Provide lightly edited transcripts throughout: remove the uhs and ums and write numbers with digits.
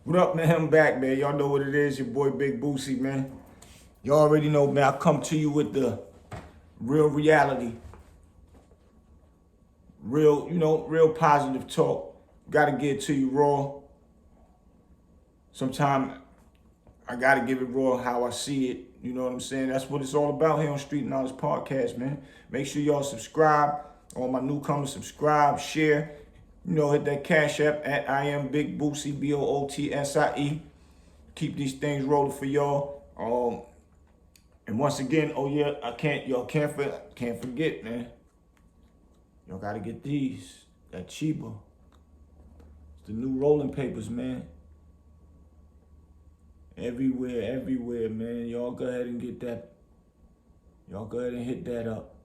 What up, man? I'm back, man. Y'all know what it is. Your boy Big Boosie, man. Y'all already know, man. I come to you with the real reality. Real positive talk. Gotta get to you raw. Sometimes I gotta give it raw how I see it. You know what I'm saying? That's what it's all about here on Street Knowledge Podcast, man. Make sure y'all subscribe. All my newcomers, subscribe, share. Hit that Cash App at I am Big Boosie, BOOTSIE. Keep these things rolling for y'all. And once again, oh yeah, y'all can't forget, man. Y'all gotta get these. That Chiba. It's the new rolling papers, man. Everywhere, man. Y'all go ahead and get that. Y'all go ahead and hit that up.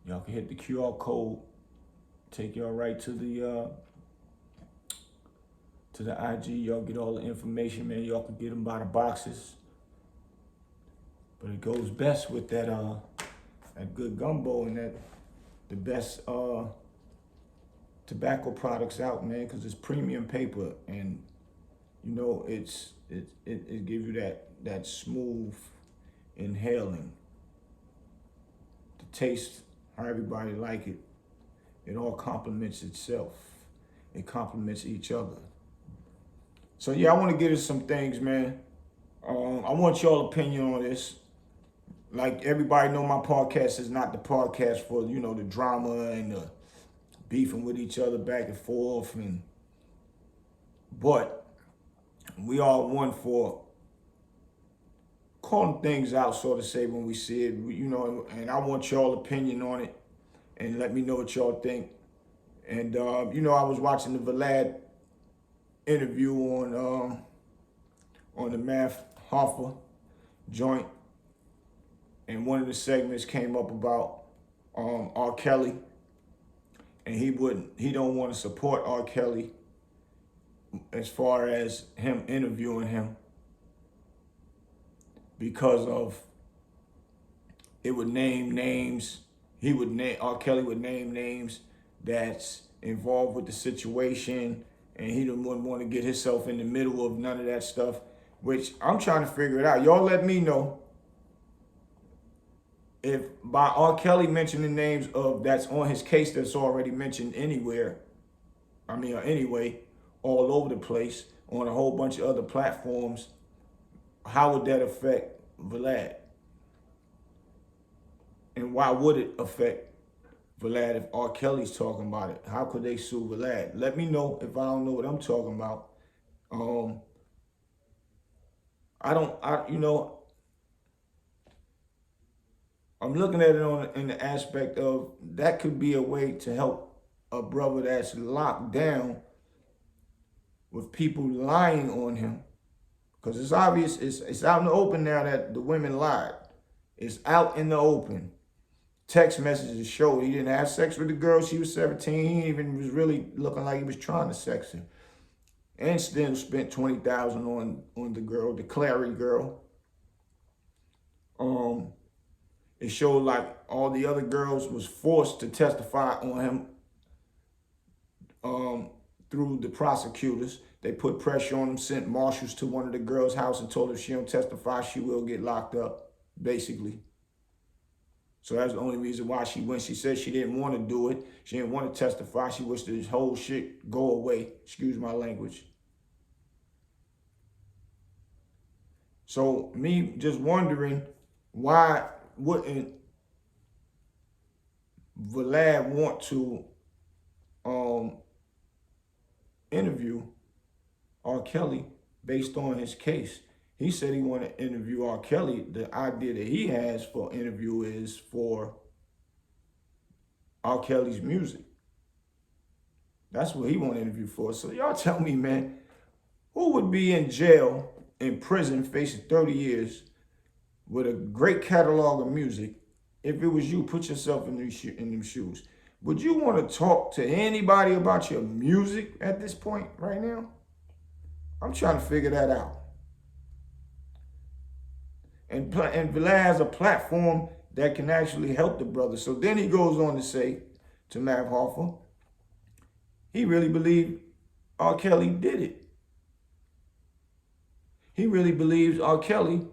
Y'all can hit the QR code. Take y'all right to the IG. Y'all get all the information, man. Y'all can get them by the boxes. But it goes best with that good gumbo and the best tobacco products out, man, because it's premium paper and it gives you that smooth inhaling. The taste, how everybody like it. It all complements itself. It complements each other. So yeah, I want to get into some things, man. I want y'all opinion on this. Like everybody know, my podcast is not the podcast for the drama and the beefing with each other back and forth, but we all one for calling things out, so to say, when we see it. And I want y'all opinion on it, and let me know what y'all think. And I was watching the Vlad interview on the Math Hoffa joint. And one of the segments came up about R. Kelly, and he don't want to support R. Kelly as far as him interviewing him because of it would name names. R. Kelly would name names that's involved with the situation, and he wouldn't want to get himself in the middle of none of that stuff, which I'm trying to figure it out. Y'all let me know. If by R. Kelly mentioning names of that's on his case that's already mentioned anywhere, or anyway, all over the place on a whole bunch of other platforms, how would that affect Vlad? And why would it affect Vlad if R. Kelly's talking about it? How could they sue Vlad? Let me know if I don't know what I'm talking about. I'm looking at it in the aspect of that could be a way to help a brother that's locked down with people lying on him. Because it's obvious, it's out in the open now that the women lied. It's out in the open. Text messages show he didn't have sex with the girl. She was 17. He even was really looking like he was trying to sex her. And still spent $20,000 on the girl, the Clary girl. It showed like all the other girls was forced to testify on him through the prosecutors. They put pressure on him, sent marshals to one of the girls' house and told her if she don't testify, she will get locked up, basically. So that's the only reason why she went. She said she didn't want to do it. She didn't want to testify. She wished this whole shit go away. Excuse my language. So me just wondering, why wouldn't Vlad want to interview R. Kelly based on his case? He said he wanted to interview R. Kelly. The idea that he has for interview is for R. Kelly's music. That's what he want to interview for. So y'all tell me, man, who would be in jail, in prison, facing 30 years with a great catalog of music? If it was you, put yourself in them shoes. Would you want to talk to anybody about your music at this point right now? I'm trying to figure that out. And Vlad has a platform that can actually help the brother. So then he goes on to say to Math Hoffa, he really believed R. Kelly did it. He really believes R. Kelly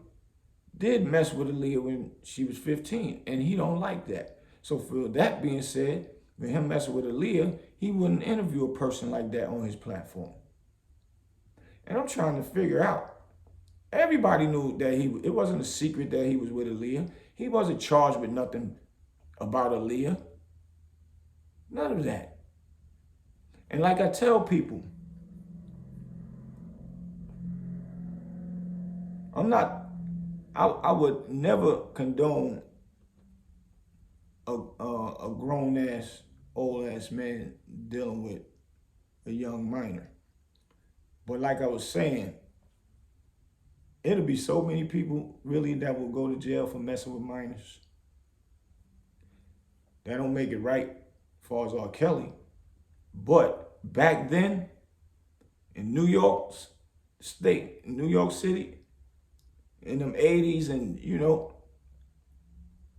did mess with Aaliyah when she was 15, and he don't like that. So for that being said, with him messing with Aaliyah, he wouldn't interview a person like that on his platform. And I'm trying to figure out, everybody knew that it wasn't a secret that he was with Aaliyah. He wasn't charged with nothing about Aaliyah. None of that. And like I tell people, I would never condone a grown-ass, old-ass man dealing with a young minor. But like I was saying, it'll be so many people really that will go to jail for messing with minors. That don't make it right as far as R. Kelly. But back then, in New York State, New York City, in them 80s, and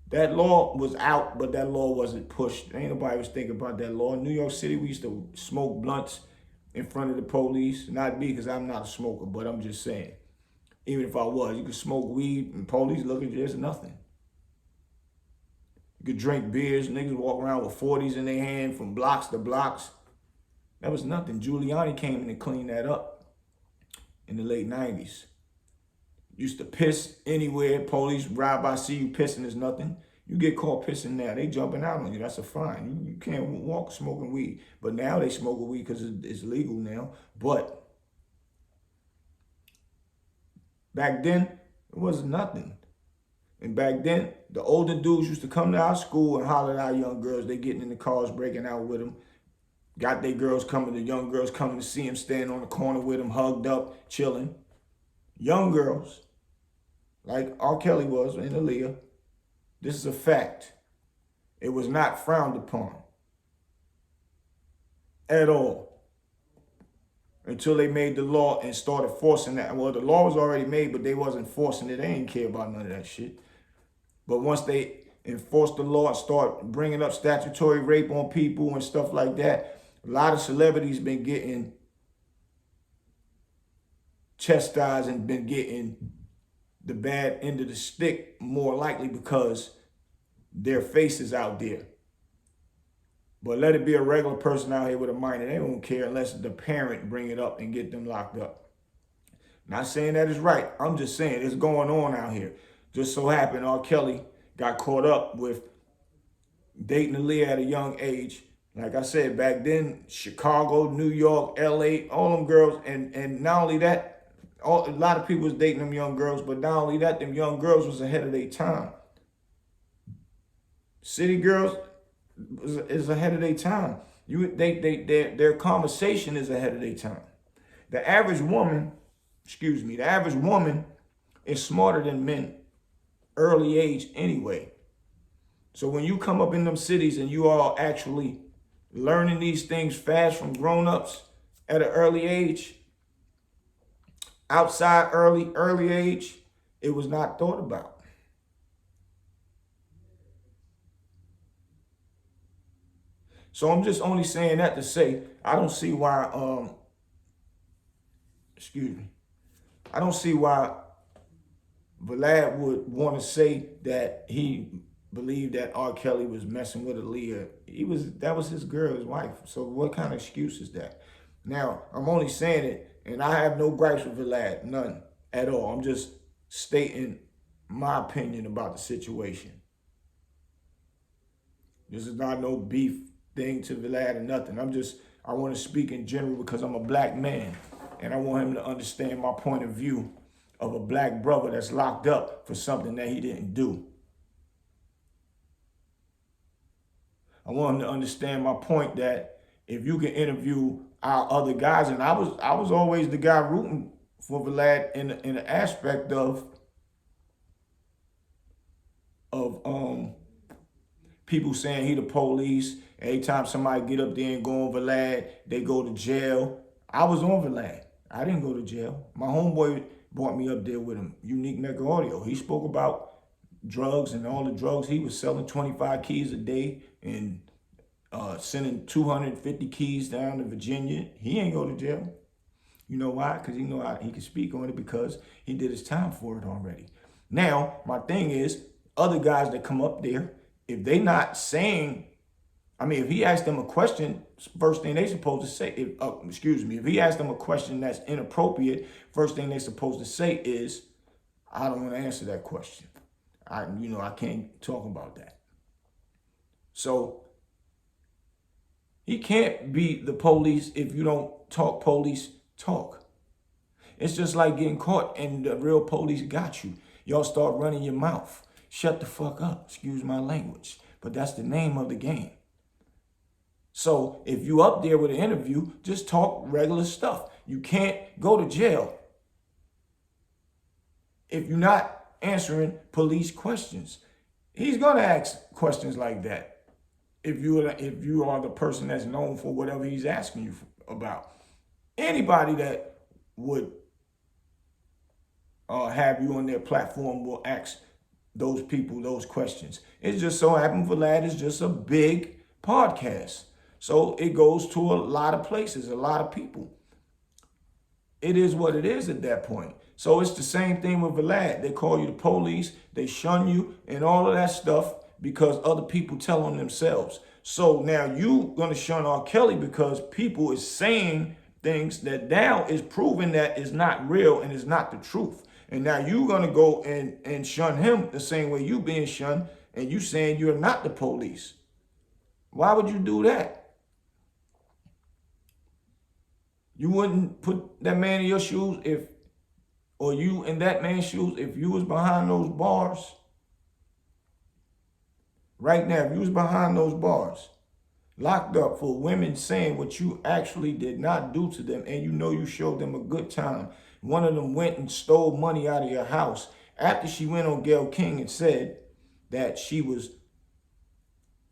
that law was out, but that law wasn't pushed. Ain't nobody was thinking about that law. In New York City, we used to smoke blunts in front of the police. Not me, because I'm not a smoker, but I'm just saying. Even if I was, you could smoke weed and police look at you, there's nothing. You could drink beers, niggas walk around with 40s in their hand from blocks to blocks. That was nothing. Giuliani came in and cleaned that up in the late 90s. Used to piss anywhere. Police ride by, see you pissing, is nothing. You get caught pissing now, they jumping out on you. That's a fine. You can't walk smoking weed. But now they smoke weed because it's legal now. But back then, it wasn't nothing. And back then, the older dudes used to come to our school and holler at our young girls. They getting in the cars, breaking out with them. Got their girls coming, the young girls coming to see them, standing on the corner with them, hugged up, chilling. Young girls, like R. Kelly was and Aaliyah. This is a fact. It was not frowned upon at all until they made the law and started forcing that. Well, the law was already made, but they wasn't forcing it. They didn't care about none of that shit. But once they enforced the law and start bringing up statutory rape on people and stuff like that, a lot of celebrities been getting chastised and been getting the bad end of the stick, more likely because their face is out there. But let it be a regular person out here with a minor, they don't care unless the parent bring it up and get them locked up. Not saying that is right. I'm just saying it's going on out here. Just so happened R. Kelly got caught up with dating Aaliyah at a young age. Like I said, back then, Chicago, New York, LA, all them girls, and not only that, a lot of people was dating them young girls, but not only that, them young girls was ahead of their time. City girls is ahead of their time. Their conversation is ahead of their time. The average woman is smarter than men early age anyway. So when you come up in them cities and you are actually learning these things fast from grown-ups at an early age, outside early age, it was not thought about. So I'm just only saying that to say, I don't see why, I don't see why Vlad would want to say that he believed that R. Kelly was messing with Aaliyah. That was his girl, his wife. So what kind of excuse is that? Now, I'm only saying it, and I have no gripes with Vlad, none at all. I'm just stating my opinion about the situation. This is not no beef thing to Vlad or nothing. I want to speak in general because I'm a black man, and I want him to understand my point of view of a black brother that's locked up for something that he didn't do. I want him to understand my point that if you can interview our other guys, and I was always the guy rooting for Vlad in the aspect of people saying he the police. Every time somebody get up there and go on Vlad, they go to jail. I was on Vlad. I didn't go to jail. My homeboy brought me up there with him, Unique Mecca Audio. He spoke about drugs and all the drugs he was selling, 25 keys a day and sending 250 keys down to Virginia. He ain't go to jail. You know why? Because he know he can speak on it because he did his time for it already. Now, my thing is, other guys that come up there, if they not saying, I mean, if he asked them a question, first thing they supposed to say, if he asked them a question that's inappropriate, first thing they supposed to say is, I don't want to answer that question. I can't talk about that. So he can't be the police if you don't talk police talk. It's just like getting caught and the real police got you. Y'all start running your mouth. Shut the fuck up. Excuse my language. But that's the name of the game. So if you up there with an interview, just talk regular stuff. You can't go to jail if you're not answering police questions. He's gonna ask questions like that if you are the person that's known for whatever he's asking you about. Anybody that would have you on their platform will ask those people those questions. It just so happened Vlad is just a big podcast. So it goes to a lot of places, a lot of people. It is what it is at that point. So it's the same thing with Vlad. They call you the police, they shun you and all of that stuff because other people tell on themselves. So now you gonna shun R. Kelly because people is saying things that now is proving that is not real and is not the truth. And now you gonna go and shun him the same way you being shunned and you saying you're not the police. Why would you do that? You wouldn't put that man in your shoes or you in that man's shoes if you was behind those bars. Right now, if you was behind those bars, locked up for women saying what you actually did not do to them and you know you showed them a good time. One of them went and stole money out of your house after she went on Gayle King and said that she was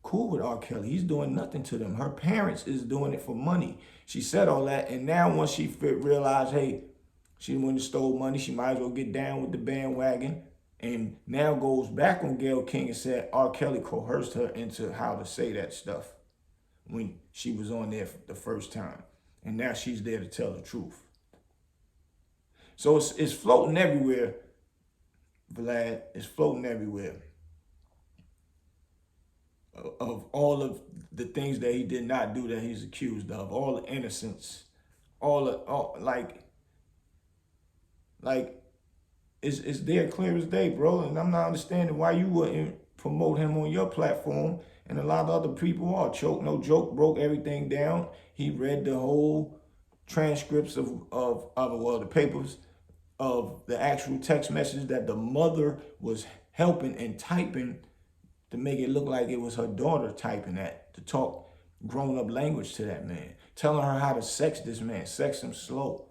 cool with R. Kelly. He's doing nothing to them. Her parents is doing it for money. She said all that, and now once she realized, hey, she went and stole money, she might as well get down with the bandwagon, and now goes back on Gayle King and said R. Kelly coerced her into how to say that stuff when she was on there for the first time. And now she's there to tell the truth. So it's floating everywhere, Vlad. It's floating everywhere. Of all of the things that he did not do that he's accused of, all the innocence, like it's there clear as day, bro. And I'm not understanding why you wouldn't promote him on your platform. And a lot of other people are. Choke, no joke, broke everything down. He read the whole transcripts of the papers of the actual text message that the mother was helping and typing to make it look like it was her daughter typing that, to talk grown-up language to that man, telling her how to sex this man, sex him slow.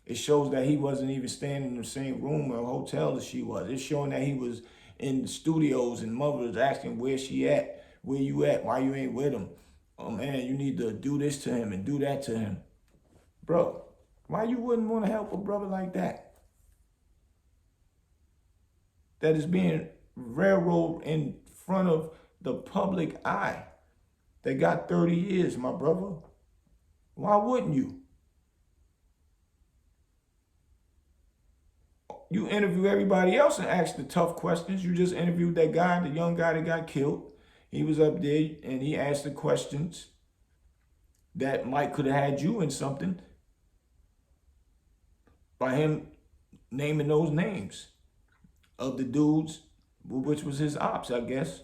It shows that he wasn't even staying in the same room or hotel as she was. It's showing that he was in the studios and mother was asking where she at, where you at, why you ain't with him. Oh man, you need to do this to him and do that to him. Bro, why you wouldn't want to help a brother like that? That is being railroaded in front of the public eye. They got 30 years, my brother. Why wouldn't you? You interview everybody else and ask the tough questions. You just interviewed that guy, the young guy that got killed. He was up there and he asked the questions that might could have had you in something by him naming those names of the dudes, which was his ops, I guess.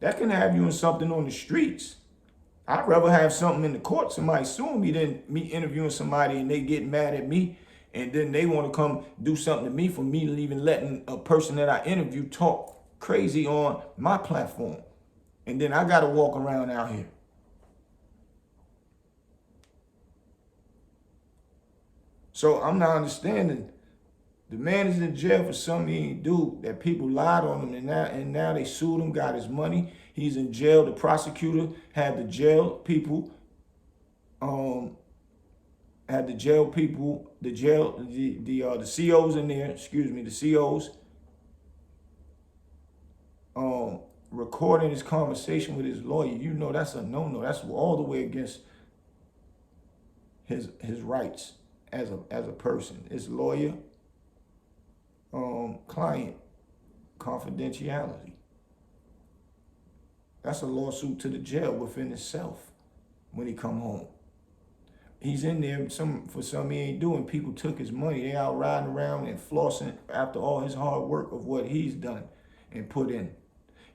That can have you in something on the streets. I'd rather have something in the court, somebody suing me, than me interviewing somebody and they get mad at me and then they want to come do something to me for me even letting a person that I interview talk crazy on my platform. And then I got to walk around out here. So I'm not understanding. The man is in jail for something he didn't do, that people lied on him, and now they sued him, got his money. He's in jail. The prosecutor had the jail people, the COs in there, the COs, recording his conversation with his lawyer. You know that's a no-no. That's all the way against his rights as a person. It's lawyer, client confidentiality. That's a lawsuit to the jail within itself when he come home. He's in there, for some he ain't doing. People took his money. They out riding around and flossing after all his hard work of what he's done and put in.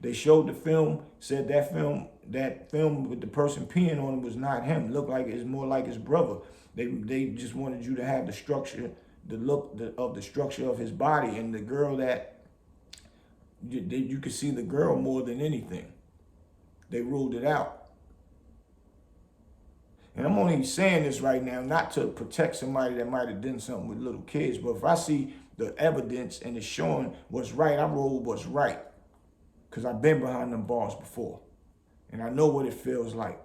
They showed the film, said that film with the person peeing on it was not him. Looked like it's more like his brother. They just wanted you to have the structure, the look of the structure of his body, and the girl that you could see the girl more than anything. They ruled it out. And I'm only saying this right now, not to protect somebody that might have done something with little kids, but if I see the evidence and it's showing what's right, I roll what's right. Because I've been behind them bars before. And I know what it feels like.